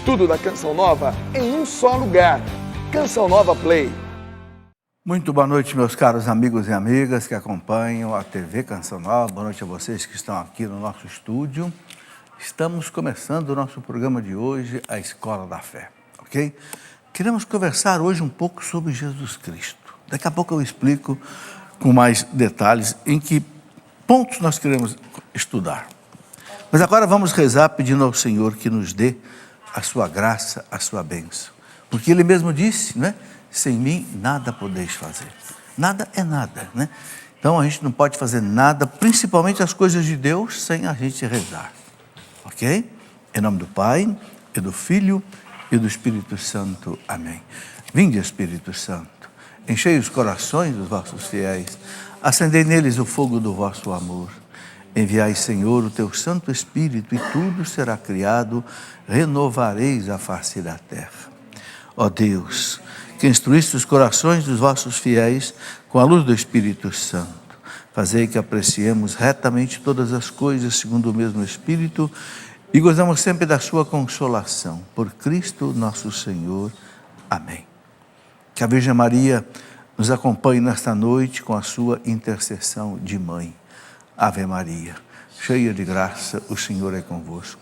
Tudo da Canção Nova em um só lugar. Canção Nova Play. Muito boa noite, meus caros amigos e amigas que acompanham a TV Canção Nova. Boa noite a vocês que estão aqui no nosso estúdio. Estamos começando o nosso programa de hoje, a Escola da Fé, ok? Queremos conversar hoje um pouco sobre Jesus Cristo. Daqui a pouco eu explico com mais detalhes em que pontos nós queremos estudar. Mas agora vamos rezar pedindo ao Senhor que nos dê a sua graça, a sua bênção. Porque Ele mesmo disse, né? Sem mim nada podeis fazer. Nada é nada, né? Então a gente não pode fazer nada, principalmente as coisas de Deus, sem a gente rezar. Ok? Em nome do Pai, e do Filho, e do Espírito Santo. Amém. Vinde, Espírito Santo, enchei os corações dos vossos fiéis, acendei neles o fogo do vosso amor. Enviai, Senhor, o teu Santo Espírito, e tudo será criado, renovareis a face da terra. Ó Deus, que instruíste os corações dos vossos fiéis com a luz do Espírito Santo, fazei que apreciemos retamente todas as coisas segundo o mesmo Espírito e gozamos sempre da sua consolação. Por Cristo nosso Senhor. Amém. Que a Virgem Maria nos acompanhe nesta noite com a sua intercessão de mãe. Ave Maria, cheia de graça, o Senhor é convosco.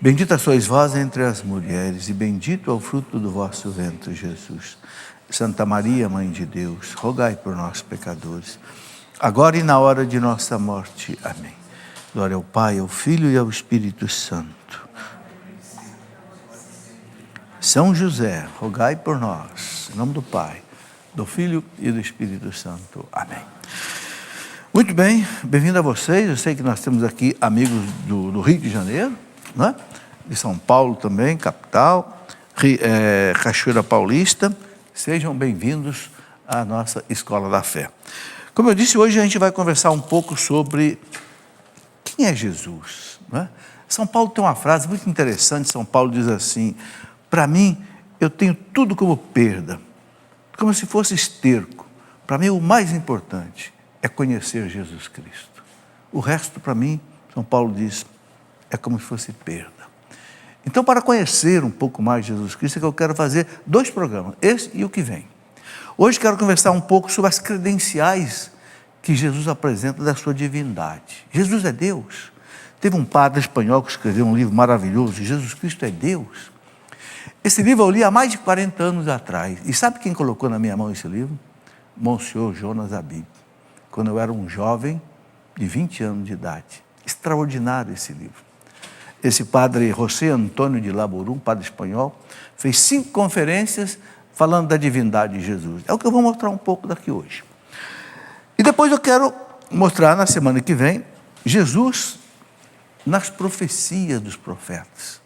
Bendita sois vós entre as mulheres, e bendito é o fruto do vosso ventre, Jesus. Santa Maria, Mãe de Deus, rogai por nós, pecadores, agora e na hora de nossa morte. Amém. Glória ao Pai, ao Filho e ao Espírito Santo. São José, rogai por nós, em nome do Pai, do Filho e do Espírito Santo. Amém. Muito bem, bem-vindo a vocês. Eu sei que nós temos aqui amigos do Rio de Janeiro, né? De São Paulo também, capital, Cachoeira Paulista. Sejam bem-vindos à nossa Escola da Fé. Como eu disse, hoje a gente vai conversar um pouco sobre quem é Jesus, né? São Paulo tem uma frase muito interessante. São Paulo diz assim: para mim, eu tenho tudo como perda, como se fosse esterco. Para mim, o mais importante é conhecer Jesus Cristo. O resto, para mim, São Paulo diz, é como se fosse perda. Então, para conhecer um pouco mais Jesus Cristo, é que eu quero fazer 2 programas, esse e o que vem. Hoje quero conversar um pouco sobre as credenciais que Jesus apresenta da sua divindade. Jesus é Deus. Teve um padre espanhol que escreveu um livro maravilhoso, Jesus Cristo é Deus. Esse livro eu li há mais de 40 anos atrás. E sabe quem colocou na minha mão esse livro? Monsenhor Jonas Abib. Quando eu era um jovem de 20 anos de idade. Extraordinário esse livro. Esse padre José Antônio de Laboru, um padre espanhol, fez 5 conferências falando da divindade de Jesus. É o que eu vou mostrar um pouco daqui hoje. E depois eu quero mostrar na semana que vem, Jesus nas profecias dos profetas.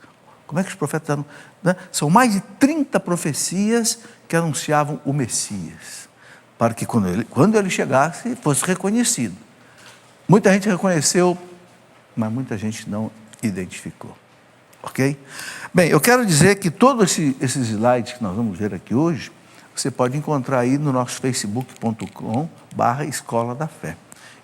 Como é que os profetas eram, né? São mais de 30 profecias que anunciavam o Messias, para que quando ele chegasse, fosse reconhecido. Muita gente reconheceu, mas muita gente não identificou. Ok? Bem, eu quero dizer que todos esses slides que nós vamos ver aqui hoje, você pode encontrar aí no nosso facebook.com/Escola da Fé.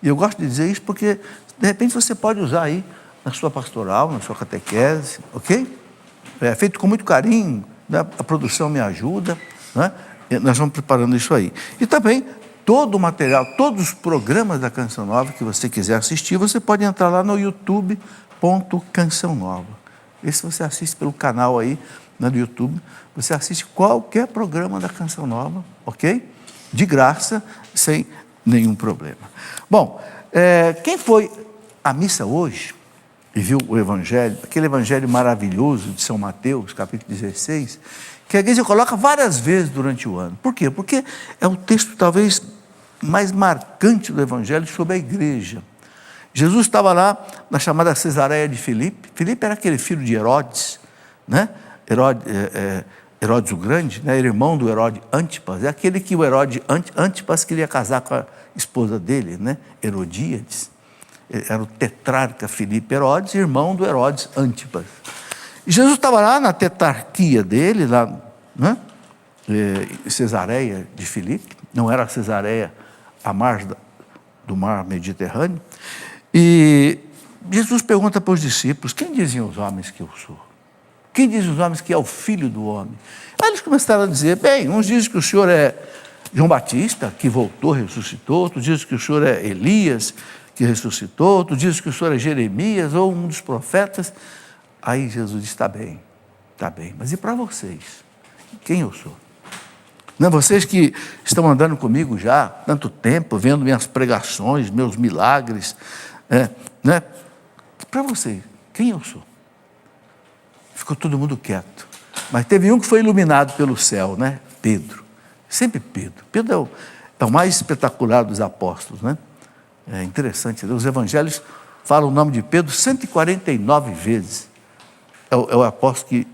E eu gosto de dizer isso porque, de repente, você pode usar aí na sua pastoral, na sua catequese, ok? É feito com muito carinho, né? A produção me ajuda, né? Nós vamos preparando isso aí. E também, todo o material, todos os programas da Canção Nova que você quiser assistir, você pode entrar lá no youtube.canção nova. Esse você assiste pelo canal aí, né, do YouTube. Você assiste qualquer programa da Canção Nova, ok? De graça, sem nenhum problema. Bom, quem foi à missa hoje e viu o Evangelho, aquele Evangelho maravilhoso de São Mateus, capítulo 16, que a igreja coloca várias vezes durante o ano. Por quê? Porque é o texto talvez mais marcante do Evangelho sobre a igreja. Jesus estava lá na chamada Cesareia de Filipe. Filipe era aquele filho de Herodes, né? Herodes o Grande, né? Irmão do Herodes Antipas. É aquele que o Herodes Antipas queria casar com a esposa dele, né? Herodíades. Era o tetrarca Filipe Herodes, irmão do Herodes Antipas. E Jesus estava lá na tetrarquia dele, lá, né? Cesareia de Filipe. Não era Cesareia à margem do mar Mediterrâneo. E Jesus pergunta para os discípulos: quem diziam os homens que eu sou? Quem diz os homens que é o Filho do Homem? Aí eles começaram a dizer, bem, uns dizem que o Senhor é João Batista, que voltou, ressuscitou, outros dizem que o Senhor é Elias, que ressuscitou, outros dizem que o Senhor é Jeremias ou um dos profetas. Aí Jesus disse, está bem, mas e para vocês? Quem eu sou? Não, vocês que estão andando comigo já há tanto tempo, vendo minhas pregações, meus milagres, né? Para vocês, quem eu sou? Ficou todo mundo quieto. Mas teve um que foi iluminado pelo céu, né? Pedro. Sempre Pedro. Pedro é o mais espetacular dos apóstolos, né? É interessante. Os evangelhos falam o nome de Pedro 149 vezes. É o apóstolo que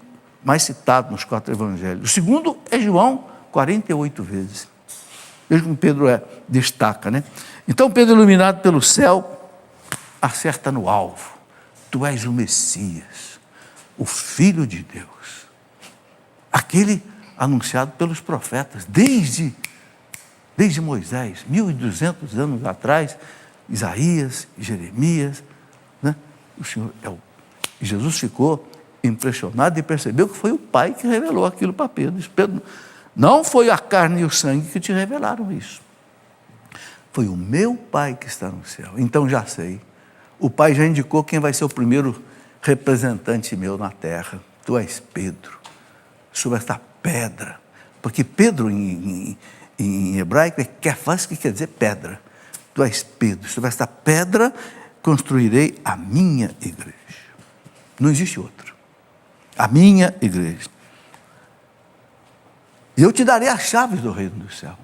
mais citado nos 4 evangelhos. O segundo é João, 48 vezes. Veja como Pedro destaca, né? Então Pedro, iluminado pelo céu, acerta no alvo. Tu és o Messias, o Filho de Deus. Aquele anunciado pelos profetas, desde Moisés, 1.200 anos atrás, Isaías, Jeremias, né? O Senhor Jesus ficou impressionado e percebeu que foi o Pai que revelou aquilo para Pedro. Disse, Pedro, não foi a carne e o sangue que te revelaram isso. Foi o meu Pai que está no céu. Então já sei. O Pai já indicou quem vai ser o primeiro representante meu na terra. Tu és Pedro. Sobre esta pedra. Porque Pedro em hebraico é kefas, que quer dizer pedra. Tu és Pedro. Sobre esta pedra construirei a minha igreja. Não existe outra. A minha igreja. E eu te darei as chaves do reino do céu.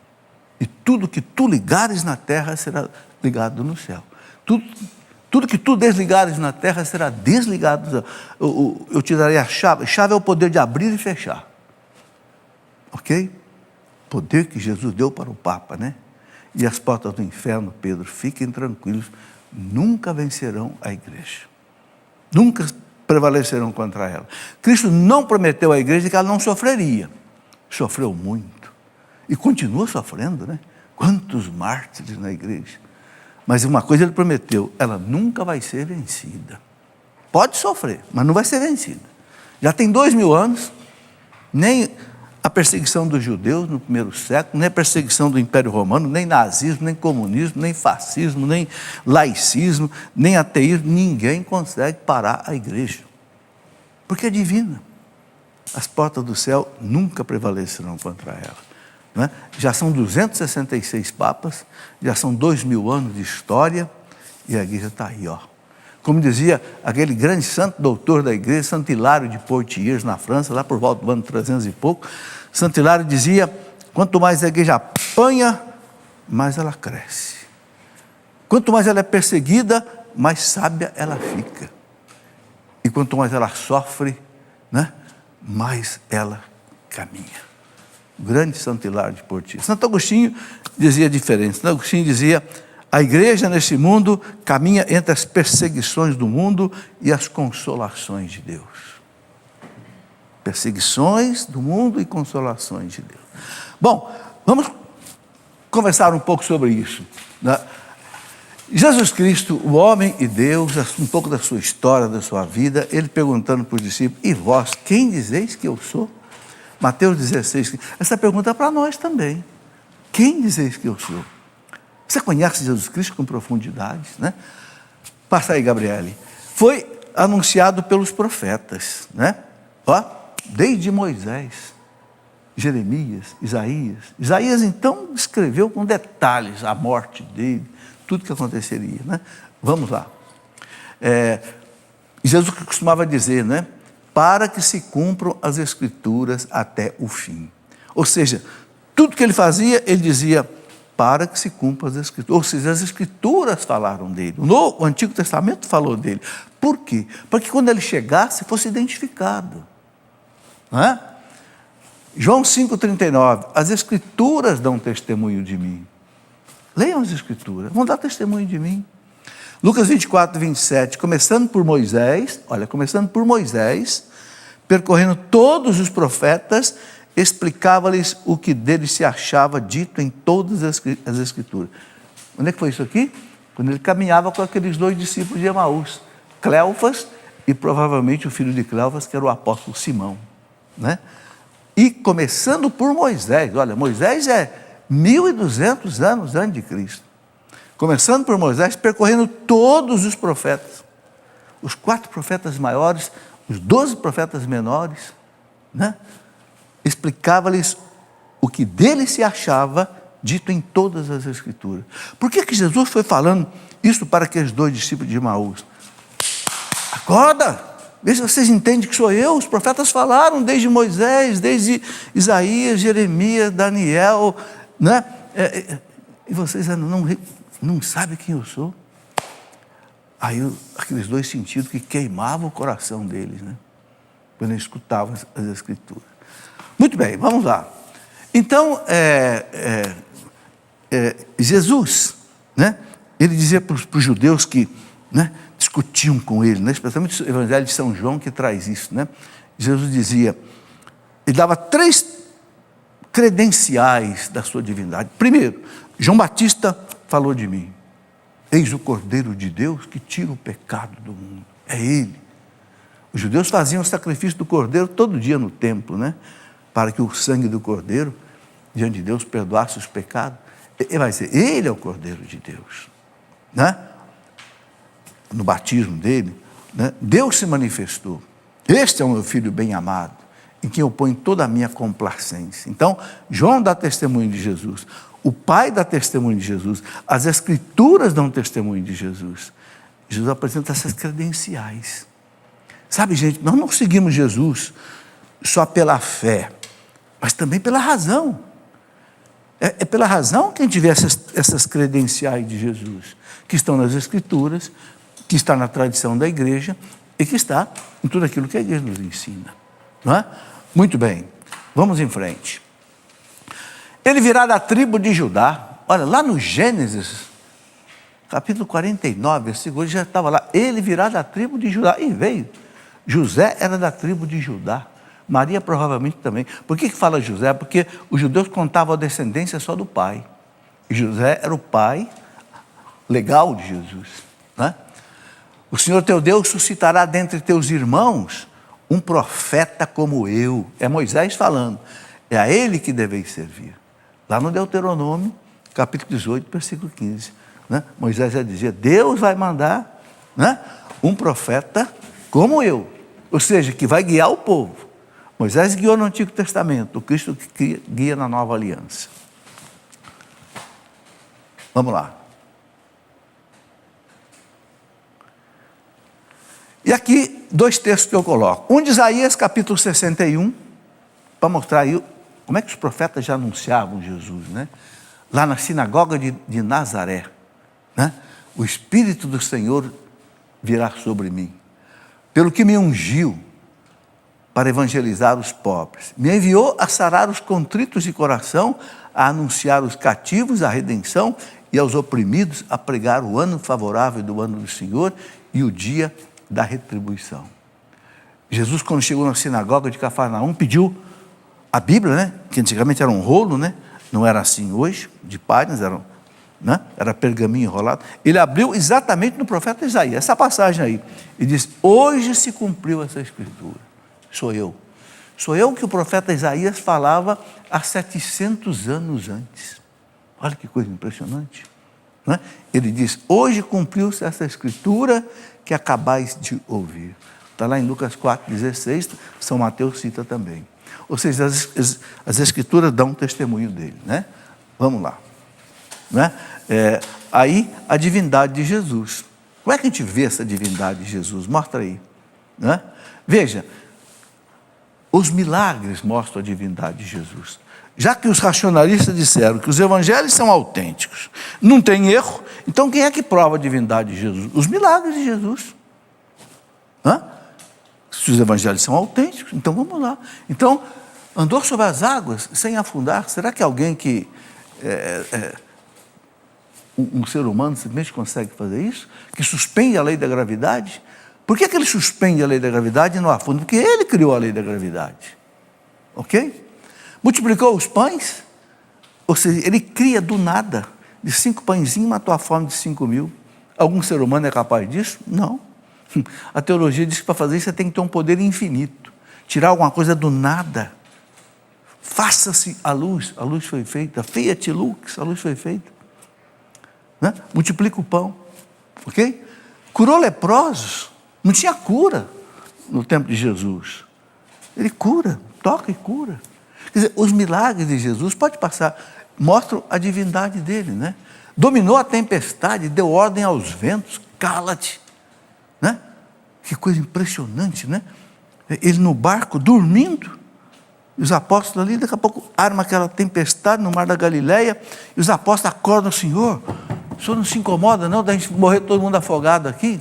E tudo que tu ligares na terra será ligado no céu. Tudo que tu desligares na terra será desligado. Eu te darei a chave. Chave é o poder de abrir e fechar. Ok? Poder que Jesus deu para o Papa, né? E as portas do inferno, Pedro, fiquem tranquilos, nunca vencerão a igreja. Nunca prevalecerão contra ela. Cristo não prometeu à igreja que ela não sofreria. Sofreu muito. E continua sofrendo, né? Quantos mártires na igreja. Mas uma coisa ele prometeu, ela nunca vai ser vencida. Pode sofrer, mas não vai ser vencida. Já tem 2000 anos, nem a perseguição dos judeus no primeiro século, nem a perseguição do Império Romano, nem nazismo, nem comunismo, nem fascismo, nem laicismo, nem ateísmo, ninguém consegue parar a igreja. Porque é divina. As portas do céu nunca prevalecerão contra ela. Né? Já são 266 papas, já são 2000 anos de história, e a igreja está aí, ó. Como dizia aquele grande santo doutor da igreja, Santo Hilário de Poitiers, na França, lá por volta do ano 300 e pouco, Santo Hilário dizia, quanto mais a igreja apanha, mais ela cresce. Quanto mais ela é perseguida, mais sábia ela fica. E quanto mais ela sofre, né, mais ela caminha. O grande Santo Hilário de Poitiers. Santo Agostinho dizia diferente. Santo Agostinho dizia, a igreja nesse mundo caminha entre as perseguições do mundo e as consolações de Deus. Perseguições do mundo e consolações de Deus. Bom, vamos conversar um pouco sobre isso. Né? Jesus Cristo, o homem e Deus, um pouco da sua história, da sua vida, ele perguntando para os discípulos, e vós, quem dizeis que eu sou? Mateus 16, essa pergunta é para nós também. Quem dizeis que eu sou? Você conhece Jesus Cristo com profundidade, né? Passa aí, Gabriele. Foi anunciado pelos profetas, né? Ó, desde Moisés, Jeremias, Isaías. Isaías, então, escreveu com detalhes a morte dele, tudo que aconteceria, né? Vamos lá. Jesus costumava dizer, né? Para que se cumpram as Escrituras até o fim. Ou seja, tudo que ele fazia, ele dizia, para que se cumpram as Escrituras. Ou seja, as Escrituras falaram dele. O Antigo Testamento falou dele. Por quê? Para que quando ele chegasse, fosse identificado. Não é? João 5,39, as Escrituras dão testemunho de mim. Leiam as Escrituras, vão dar testemunho de mim. Lucas 24, 27, começando por Moisés, percorrendo todos os profetas, explicava-lhes o que dele se achava dito em todas as Escrituras. Onde é que foi isso aqui? Quando ele caminhava com aqueles 2 discípulos de Emaús, Cleofas e provavelmente o filho de Cleofas, que era o apóstolo Simão, né? E começando por Moisés, olha, Moisés é 1.200 anos antes de Cristo. Começando por Moisés, percorrendo todos os profetas, os 4 profetas maiores, os 12 profetas menores, né? Explicava-lhes o que dele se achava, dito em todas as Escrituras. Por que Jesus foi falando isso para aqueles 2 discípulos de Emaús? Acorda, vê se vocês entendem que sou eu. Os profetas falaram desde Moisés, desde Isaías, Jeremias, Daniel, né? E vocês não sabem quem eu sou. Aí aqueles 2 sentidos que queimavam o coração deles, né? Quando eles escutavam as Escrituras. Muito bem, vamos lá. Então, Jesus, né? Ele dizia para os judeus que, né, discutiam com ele, né? Especialmente o Evangelho de São João que traz isso, né? Jesus dizia, ele dava 3 credenciais da sua divindade. Primeiro, João Batista falou de mim. Eis o Cordeiro de Deus que tira o pecado do mundo. É Ele. Os judeus faziam o sacrifício do Cordeiro todo dia no templo, né? Para que o sangue do Cordeiro, diante de Deus, perdoasse os pecados. Ele vai dizer, Ele é o Cordeiro de Deus, né? No batismo dele, né? Deus se manifestou. Este é o meu Filho bem-amado, em quem eu ponho toda a minha complacência. Então, João dá testemunho de Jesus, o Pai dá testemunho de Jesus, as Escrituras dão testemunho de Jesus. Jesus apresenta essas credenciais. Sabe, gente, nós não seguimos Jesus só pela fé, mas também pela razão. É pela razão que a gente vê essas credenciais de Jesus, que estão nas Escrituras, que está na tradição da igreja e que está em tudo aquilo que a igreja nos ensina. Não é? Muito bem, vamos em frente. Ele virá da tribo de Judá. Olha, lá no Gênesis, capítulo 49, versículo 8, já estava lá. Ele virá da tribo de Judá. E veio. José era da tribo de Judá. Maria provavelmente também. Por que fala José? Porque os judeus contavam a descendência só do pai. E José era o pai legal de Jesus. Né? O Senhor teu Deus suscitará dentre teus irmãos um profeta como eu. É Moisés falando. É a ele que deveis servir. Lá no Deuteronômio, capítulo 18, versículo 15. Né? Moisés já dizia, Deus vai mandar, né, um profeta como eu. Ou seja, que vai guiar o povo. Moisés guiou no Antigo Testamento, o Cristo que guia na Nova Aliança. Vamos lá. E aqui, 2 textos que eu coloco. Um de Isaías, capítulo 61, para mostrar aí como é que os profetas já anunciavam Jesus, né? Lá na sinagoga de Nazaré, né? O Espírito do Senhor virá sobre mim, pelo que me ungiu para evangelizar os pobres. Me enviou a sarar os contritos de coração, a anunciar os cativos a redenção e aos oprimidos a pregar o ano favorável do ano do Senhor e o dia da retribuição. Jesus, quando chegou na sinagoga de Cafarnaum, pediu a Bíblia, né? Que antigamente era um rolo, né? Não era assim hoje, de páginas, né? Era pergaminho enrolado. Ele abriu exatamente no profeta Isaías, essa passagem aí, e diz, hoje se cumpriu essa escritura. Sou eu que o profeta Isaías falava há 700 anos antes. Olha que coisa impressionante, né? Ele diz, hoje cumpriu-se essa escritura que acabais de ouvir. Está lá em Lucas 4,16, São Mateus cita também. Ou seja, as Escrituras dão um testemunho dele, né? Vamos lá. Né? Aí, a divindade de Jesus. Como é que a gente vê essa divindade de Jesus? Mostra aí. Né? Veja, os milagres mostram a divindade de Jesus. Já que os racionalistas disseram que os evangelhos são autênticos, não tem erro, então quem é que prova a divindade de Jesus? Os milagres de Jesus. Hã? Se os evangelhos são autênticos, então vamos lá. Então, andou sobre as águas sem afundar. Será que alguém que um ser humano simplesmente consegue fazer isso? Que suspende a lei da gravidade? Por que ele suspende a lei da gravidade e não afunda? Porque ele criou a lei da gravidade. Ok? Multiplicou os pães, ou seja, ele cria do nada, de 5 pãezinhos matou a fome de 5.000. Algum ser humano é capaz disso? Não. A teologia diz que para fazer isso você tem que ter um poder infinito. Tirar alguma coisa do nada. Faça-se a luz foi feita. Fiat lux, a luz foi feita. Né? Multiplica o pão. Ok? Curou leprosos. Não tinha cura no tempo de Jesus. Ele cura, toca e cura. Quer dizer, os milagres de Jesus, pode passar, mostram a divindade dele, né? Dominou a tempestade, deu ordem aos ventos, cala-te, né? Que coisa impressionante, né? Ele no barco, dormindo, e os apóstolos ali, daqui a pouco, arma aquela tempestade no mar da Galileia, e os apóstolos acordam: Senhor não se incomoda não, da gente morrer todo mundo afogado aqui?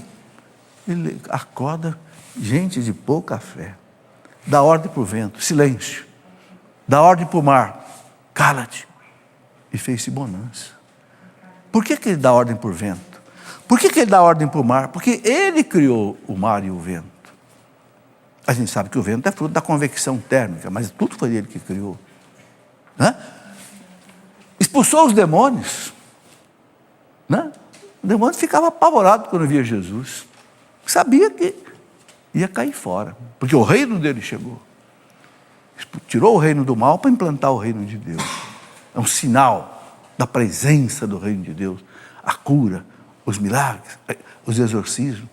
Ele acorda, gente de pouca fé, dá ordem para o vento, silêncio, dá ordem para o mar, cala-te, e fez-se bonança. Por que ele dá ordem para o vento? Por que ele dá ordem para o mar? Porque ele criou o mar e o vento. A gente sabe que o vento é fruto da convecção térmica, mas tudo foi ele que criou, né? Expulsou os demônios, né? O demônio ficava apavorado quando via Jesus, sabia que ia cair fora, porque o reino dele chegou. Tirou o reino do mal para implantar o reino de Deus. É um sinal da presença do reino de Deus. A cura, os milagres, os exorcismos,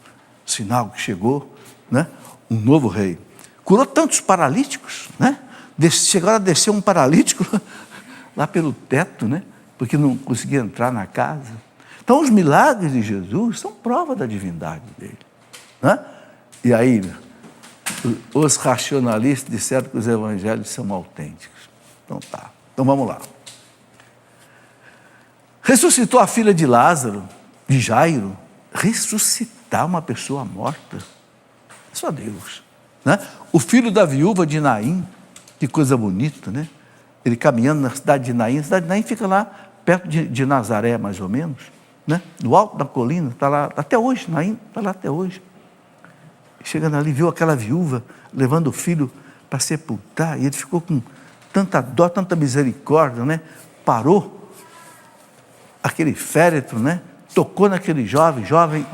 sinal que chegou, né? Um novo rei. Curou tantos paralíticos, né? Chegaram a descer um paralítico lá pelo teto, né? Porque não conseguia entrar na casa. Então os milagres de Jesus são prova da divindade dele, né? E aí, os racionalistas disseram que os evangelhos são autênticos. Então tá, então vamos lá. Ressuscitou a filha de Lázaro, de Jairo. Ressuscitar uma pessoa morta, só Deus, né? O filho da viúva de Naim, que coisa bonita, né? Ele caminhando na cidade de Naim. A cidade de Naim fica lá perto de Nazaré, mais ou menos, né? No alto da colina, está lá até hoje. Naim está lá até hoje. Chegando ali, viu aquela viúva levando o filho para sepultar, e ele ficou com tanta dó, tanta misericórdia, né? Parou aquele féretro, né? Tocou naquele jovem,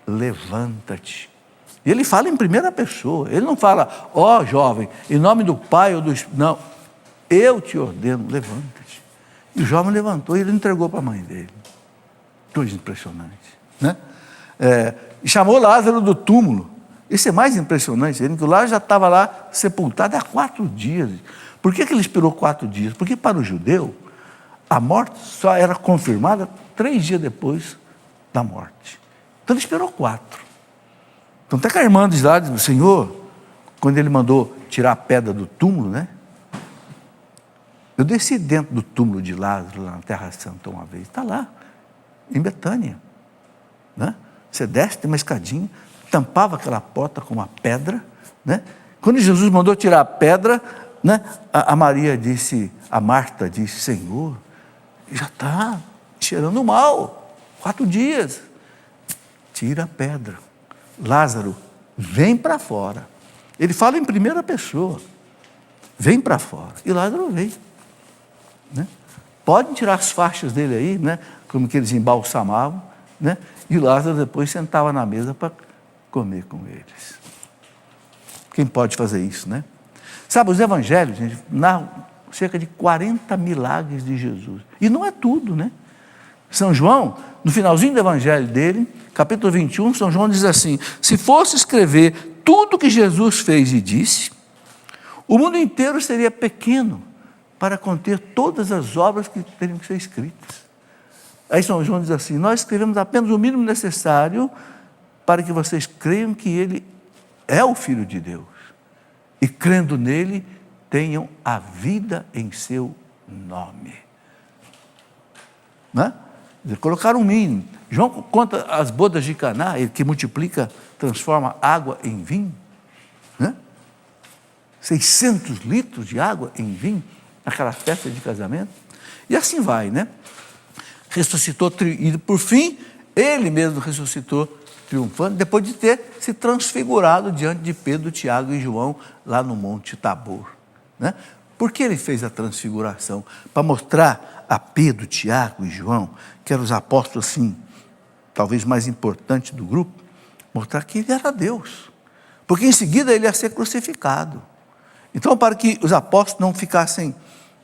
levanta-te. E ele fala em primeira pessoa, ele não fala: ó jovem, em nome do Pai ou do Espírito, não, eu te ordeno, levanta-te. E o jovem levantou e ele entregou para a mãe dele. Coisa impressionante, né? E chamou Lázaro do túmulo. Isso é mais impressionante, que o Lázaro já estava lá sepultado há 4 dias. Por que ele esperou 4 dias? Porque para o judeu, a morte só era confirmada 3 dias depois da morte. Então ele esperou 4. Então até que a irmã diz lá, diz: Senhor, quando ele mandou tirar a pedra do túmulo, né? Eu desci dentro do túmulo de Lázaro, lá na Terra Santa uma vez. Está lá, em Betânia, né? Você desce, tem uma escadinha, tampava aquela porta com uma pedra, né? Quando Jesus mandou tirar a pedra, né? A Maria disse, a Marta disse: Senhor, já está cheirando mal, 4 dias. Tira a pedra. Lázaro, vem para fora. Ele fala em primeira pessoa. Vem para fora. E Lázaro veio, né? Podem tirar as faixas dele aí, né? Como que eles embalsamavam, né? E Lázaro depois sentava na mesa para comer com eles. Quem pode fazer isso, né? Sabe, os evangelhos, gente, narram cerca de 40 milagres de Jesus. E não é tudo, né? São João, no finalzinho do evangelho dele, capítulo 21, São João diz assim: se fosse escrever tudo que Jesus fez e disse, o mundo inteiro seria pequeno para conter todas as obras que teriam que ser escritas. Aí São João diz assim: nós escrevemos apenas o mínimo necessário para que vocês creiam que Ele é o Filho de Deus, e crendo nele, tenham a vida em seu nome. Né? Colocaram um mínimo. João conta as bodas de Caná, ele que multiplica, transforma água em vinho, né? 600 litros de água em vinho, naquela festa de casamento, e assim vai, né? Ressuscitou, e por fim, ele mesmo ressuscitou triunfando, depois de ter se transfigurado diante de Pedro, Tiago e João, lá no Monte Tabor, né? Por que ele fez a transfiguração? Para mostrar a Pedro, Tiago e João, que eram os apóstolos, assim, talvez mais importantes do grupo, mostrar que ele era Deus. Porque em seguida ele ia ser crucificado. Então, para que os apóstolos não ficassem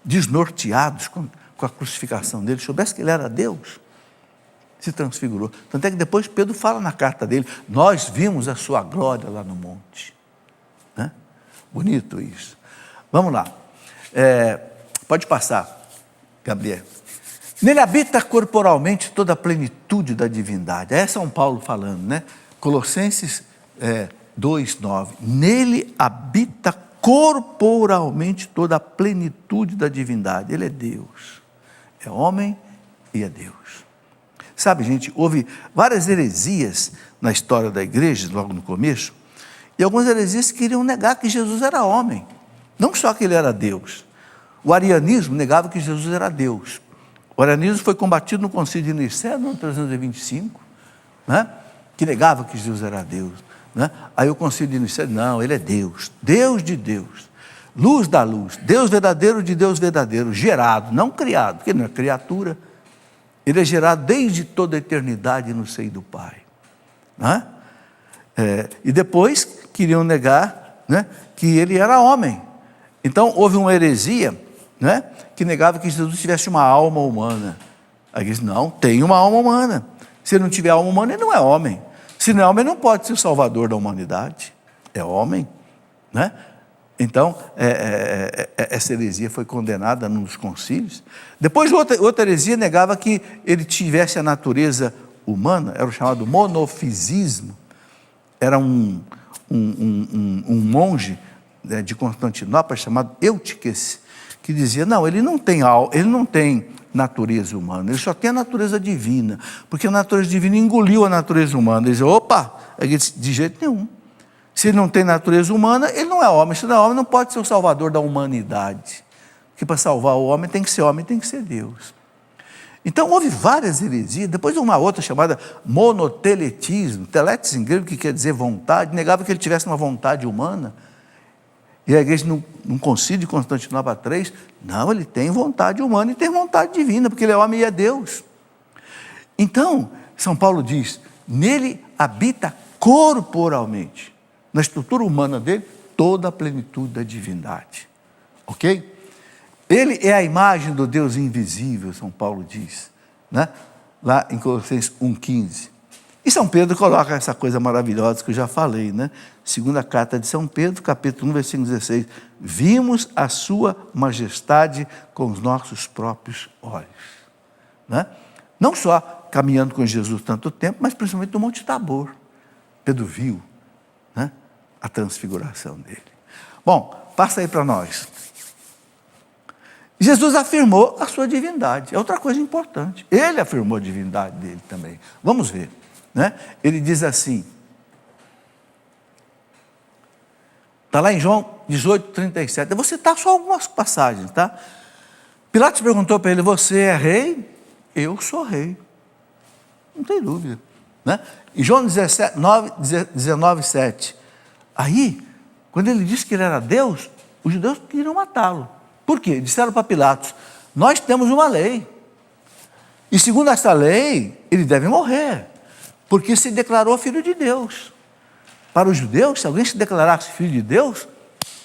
desnorteados com a crucificação dele, soubesse que ele era Deus, se transfigurou. Tanto é que depois Pedro fala na carta dele, nós vimos a sua glória lá no monte. Né? Bonito isso. Vamos lá. Pode passar, Gabriel. Nele habita corporalmente toda a plenitude da divindade. É São Paulo falando, né? Colossenses 2:9. Nele habita corporalmente toda a plenitude da divindade. Ele é Deus. É homem e é Deus. Sabe, gente, houve várias heresias na história da igreja, logo no começo, e algumas heresias queriam negar que Jesus era homem, não só que ele era Deus. O arianismo negava que Jesus era Deus. O arianismo foi combatido no Concílio de Nicéia, no ano 325, né? Que negava que Jesus era Deus. Né? Aí o Concílio de Nicéia, não, ele é Deus, Deus de Deus, luz da luz, Deus verdadeiro de Deus verdadeiro, gerado, não criado, porque não é criatura. Ele é gerado desde toda a eternidade no seio do Pai. Né? E depois queriam negar, né, que ele era homem. Então houve uma heresia, né, que negava que Jesus tivesse uma alma humana. Aí eles não, tem uma alma humana. Se ele não tiver alma humana, ele não é homem. Se não é homem, ele não pode ser o salvador da humanidade. É homem. Né? Então, essa heresia foi condenada nos concílios. Depois, outra heresia negava que ele tivesse a natureza humana, era o chamado monofisismo. Era um monge, né, de Constantinopla chamado Eutiques, que dizia, não, ele não tem natureza humana, ele só tem a natureza divina, porque a natureza divina engoliu a natureza humana. Ele dizia, opa, de jeito nenhum. Se ele não tem natureza humana, ele não é homem. Se não é homem, não pode ser o salvador da humanidade. Porque para salvar o homem, tem que ser homem, tem que ser Deus. Então, houve várias heresias. Depois, uma outra chamada monoteletismo. Teletes em grego, que quer dizer vontade. Negava que ele tivesse uma vontade humana. E a igreja, num concílio de Constantinopla III, não, ele tem vontade humana e tem vontade divina, porque ele é homem e é Deus. Então, São Paulo diz, nele habita corporalmente, na estrutura humana dele, toda a plenitude da divindade. Ok? Ele é a imagem do Deus invisível, São Paulo diz, né? Lá em Colossenses 1,15. E São Pedro coloca essa coisa maravilhosa que eu já falei, né? Segunda carta de São Pedro, capítulo 1, versículo 16. Vimos a sua majestade com os nossos próprios olhos. Né? Não só caminhando com Jesus tanto tempo, mas principalmente no Monte Tabor. Pedro viu, né, a transfiguração dele. Bom, passa aí para nós. Jesus afirmou a sua divindade. É outra coisa importante. Ele afirmou a divindade dele também. Vamos ver. Né? Ele diz assim, está lá em João 18:37, eu vou citar só algumas passagens, tá? Pilatos perguntou para ele, você é rei? Eu sou rei, não tem dúvida, né? Em João 19:7, aí, quando ele disse que ele era Deus, os judeus queriam matá-lo. Por quê? Disseram para Pilatos, nós temos uma lei, e segundo essa lei, ele deve morrer, porque se declarou filho de Deus. Para os judeus, se alguém se declarasse filho de Deus,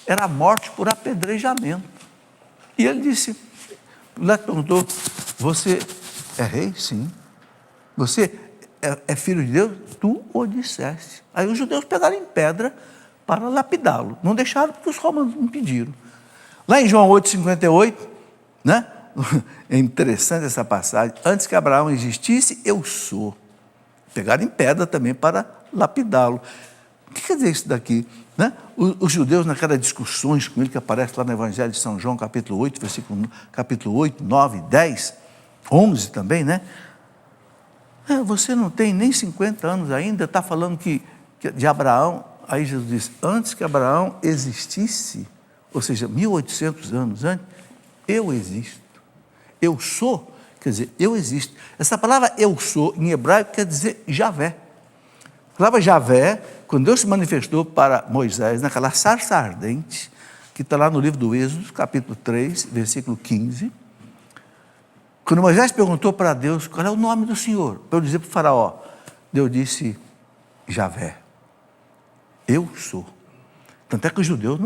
era a morte por apedrejamento. E ele disse, Pilatos perguntou, você é rei? Sim. Você é filho de Deus? Tu o disseste. Aí os judeus pegaram em pedra para lapidá-lo. Não deixaram porque os romanos não pediram. Lá em João 8:58, né? É interessante essa passagem. Antes que Abraão existisse, eu sou. Pegaram em pedra também para lapidá-lo. O que quer dizer isso daqui? Né? Os judeus, naquelas discussões com ele, que aparece lá no Evangelho de São João, capítulo 8, capítulo 8, 9, 10, 11 também, né? Você não tem nem 50 anos ainda, está falando que de Abraão. Aí Jesus diz, antes que Abraão existisse, ou seja, 1800 anos antes, eu existo. Eu sou, quer dizer, eu existo. Essa palavra eu sou, em hebraico, quer dizer Javé. A palavra Javé, quando Deus se manifestou para Moisés, naquela sarça ardente, que está lá no livro do Êxodo, capítulo 3, versículo 15, quando Moisés perguntou para Deus, qual é o nome do Senhor? Para eu dizer para o faraó, Deus disse, Javé. Eu sou. Tanto é que os judeus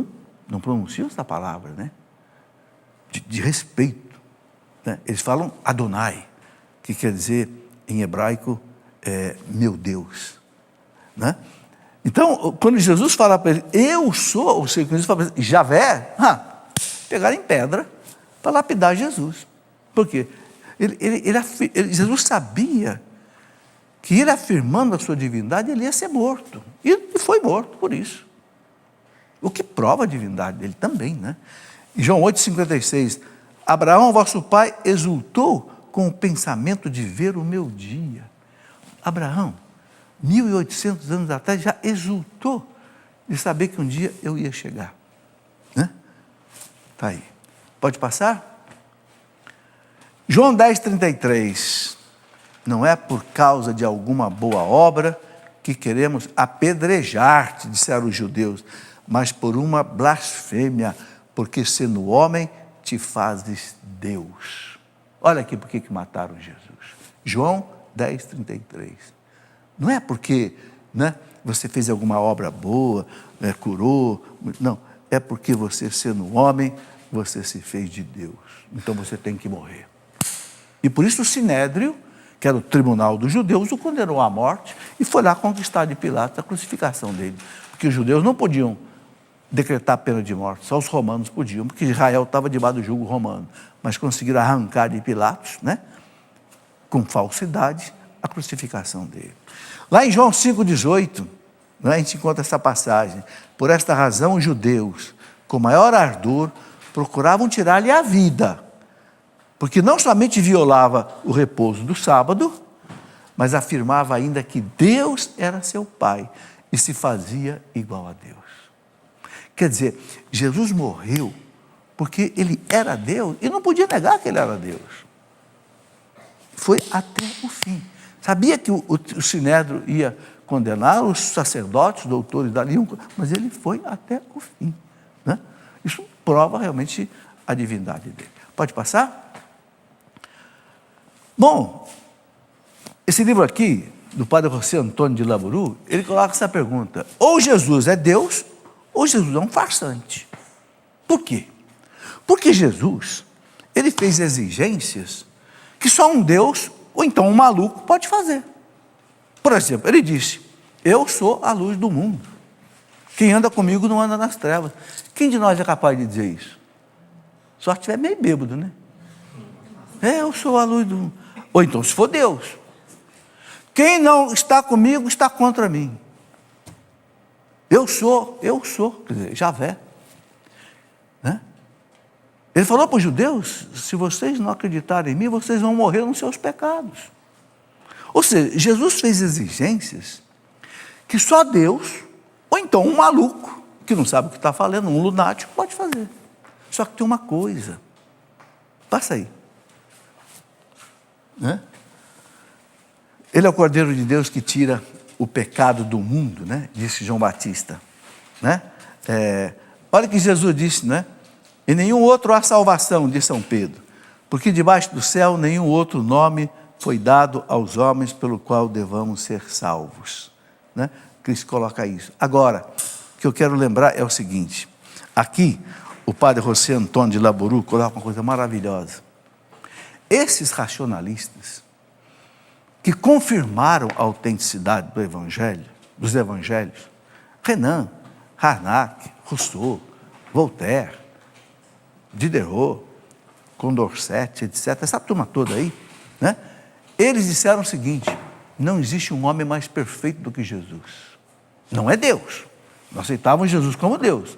não pronunciam essa palavra, né? De respeito. Né? Eles falam Adonai, que quer dizer, em hebraico, meu Deus. Né? Então, quando Jesus fala para ele, eu sou, ou seja, quando Jesus fala para ele, Javé, pegaram em pedra para lapidar Jesus. Por quê? Jesus sabia que ele afirmando a sua divindade, ele ia ser morto. E foi morto por isso. O que prova a divindade dele também, né? Em João 8,56, Abraão, vosso pai, exultou com o pensamento de ver o meu dia. Abraão, 1.800 anos atrás, já exultou de saber que um dia eu ia chegar. Né? Está aí. Pode passar? João 10,33. Não é por causa de alguma boa obra que queremos apedrejar-te, disseram os judeus, mas por uma blasfêmia, porque sendo homem te fazes Deus. Olha aqui por que mataram Jesus. João 10,33. Não é porque, né, você fez alguma obra boa, curou, não, é porque você sendo homem, você se fez de Deus. Então você tem que morrer. E por isso o Sinédrio, que era o tribunal dos judeus, o condenou à morte e foi lá conquistar de Pilatos a crucificação dele. Porque os judeus não podiam decretar a pena de morte, só os romanos podiam, porque Israel estava debaixo do jugo romano. Mas conseguiram arrancar de Pilatos, né, com falsidade, a crucificação dele. Lá em João 5,18, né, a gente encontra essa passagem. Por esta razão, os judeus, com maior ardor, procuravam tirar-lhe a vida, porque não somente violava o repouso do sábado, mas afirmava ainda que Deus era seu Pai e se fazia igual a Deus. Quer dizer, Jesus morreu porque ele era Deus e não podia negar que ele era Deus. Foi até o fim. Sabia que o Sinédrio ia condenar os sacerdotes, doutores da língua, mas ele foi até o fim. Né? Isso prova realmente a divindade dele. Pode passar? Bom, esse livro aqui, do padre José Antônio de Laburu, ele coloca essa pergunta: ou Jesus é Deus, ou Jesus é um farsante. Por quê? Porque Jesus, ele fez exigências que só um Deus, ou então um maluco, pode fazer. Por exemplo, ele disse: eu sou a luz do mundo. Quem anda comigo não anda nas trevas. Quem de nós é capaz de dizer isso? Só se estiver meio bêbado, né? Eu sou a luz do mundo. Ou então, se for Deus. Quem não está comigo está contra mim. Eu sou, quer dizer, Javé. Né? Ele falou para os judeus: se vocês não acreditarem em mim, vocês vão morrer nos seus pecados. Ou seja, Jesus fez exigências que só Deus, ou então um maluco, que não sabe o que está falando, um lunático, pode fazer. Só que tem uma coisa. Passa aí. Né? Ele é o Cordeiro de Deus que tira o pecado do mundo, né? Disse João Batista. Né? Olha o que Jesus disse, né? Em nenhum outro há salvação, disse São Pedro, porque debaixo do céu nenhum outro nome foi dado aos homens pelo qual devamos ser salvos. Né? Cristo coloca isso. Agora, o que eu quero lembrar é o seguinte: aqui o padre José Antônio de Laburu coloca uma coisa maravilhosa. Esses racionalistas que confirmaram a autenticidade do Evangelho, dos Evangelhos, Renan, Harnack, Rousseau, Voltaire, Diderot, Condorcet, etc., essa turma toda aí, né? Eles disseram o seguinte: não existe um homem mais perfeito do que Jesus. Não é Deus. Não aceitavam Jesus como Deus.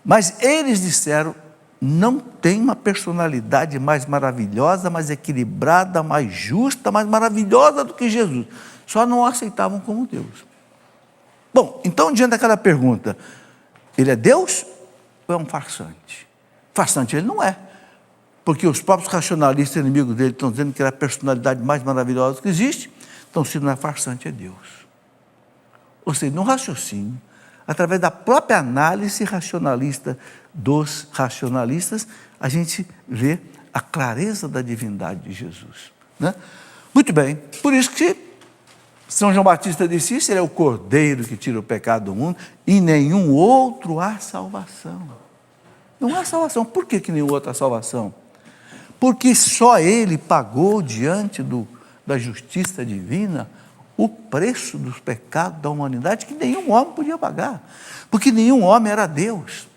Mas eles disseram: não tem uma personalidade mais maravilhosa, mais equilibrada, mais justa, mais maravilhosa do que Jesus. Só não o aceitavam como Deus. Bom, então, diante daquela pergunta, ele é Deus ou é um farsante? Farsante ele não é, porque os próprios racionalistas inimigos dele estão dizendo que ele é a personalidade mais maravilhosa que existe. Então, se não é farsante, é Deus. Ou seja, no raciocínio, através da própria análise racionalista dos racionalistas, a gente vê a clareza da divindade de Jesus. Né? Muito bem, por isso que São João Batista disse isso, ele é o Cordeiro que tira o pecado do mundo, e nenhum outro há salvação. Não há salvação. Por que nenhum outro há salvação? Porque só ele pagou diante da justiça divina o preço dos pecados da humanidade que nenhum homem podia pagar. Porque nenhum homem era Deus.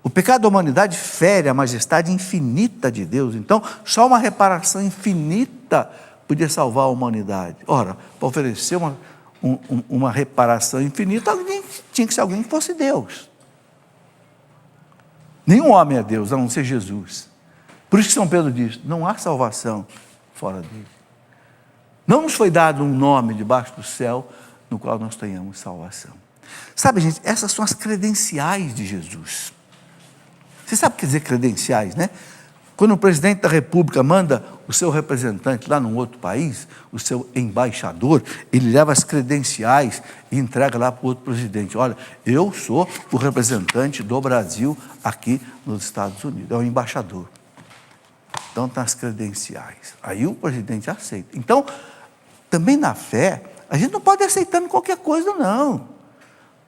O pecado da humanidade fere a majestade infinita de Deus. Então, só uma reparação infinita podia salvar a humanidade. Ora, para oferecer uma reparação infinita, tinha que ser alguém que fosse Deus. Nenhum homem é Deus, a não ser Jesus. Por isso que São Pedro diz, não há salvação fora dele. Não nos foi dado um nome debaixo do céu no qual nós tenhamos salvação. Sabe, gente, essas são as credenciais de Jesus. Você sabe o que quer dizer credenciais, né? Quando o presidente da República manda o seu representante lá num outro país, o seu embaixador, ele leva as credenciais e entrega lá para o outro presidente. Olha, eu sou o representante do Brasil aqui nos Estados Unidos, é o embaixador. Então, está as credenciais. Aí o presidente aceita. Então, também na fé, a gente não pode ir aceitando qualquer coisa, não.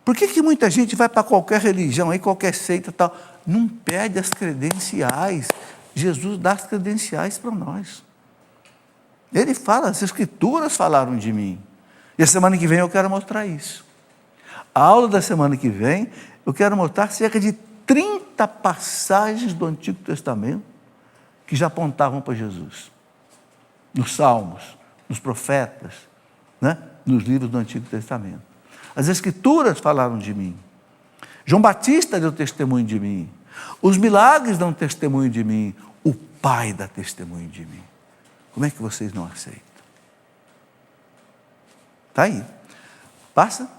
Por que muita gente vai para qualquer religião, aí qualquer seita e tal? Não pede as credenciais. Jesus dá as credenciais para nós. Ele fala, as Escrituras falaram de mim. E a semana que vem eu quero mostrar isso. A aula da semana que vem, eu quero mostrar cerca de 30 passagens do Antigo Testamento que já apontavam para Jesus. Nos Salmos, nos profetas, né? Nos livros do Antigo Testamento. As Escrituras falaram de mim. João Batista deu testemunho de mim. Os milagres dão testemunho de mim. O Pai dá testemunho de mim. Como é que vocês não aceitam? Está aí. Passa.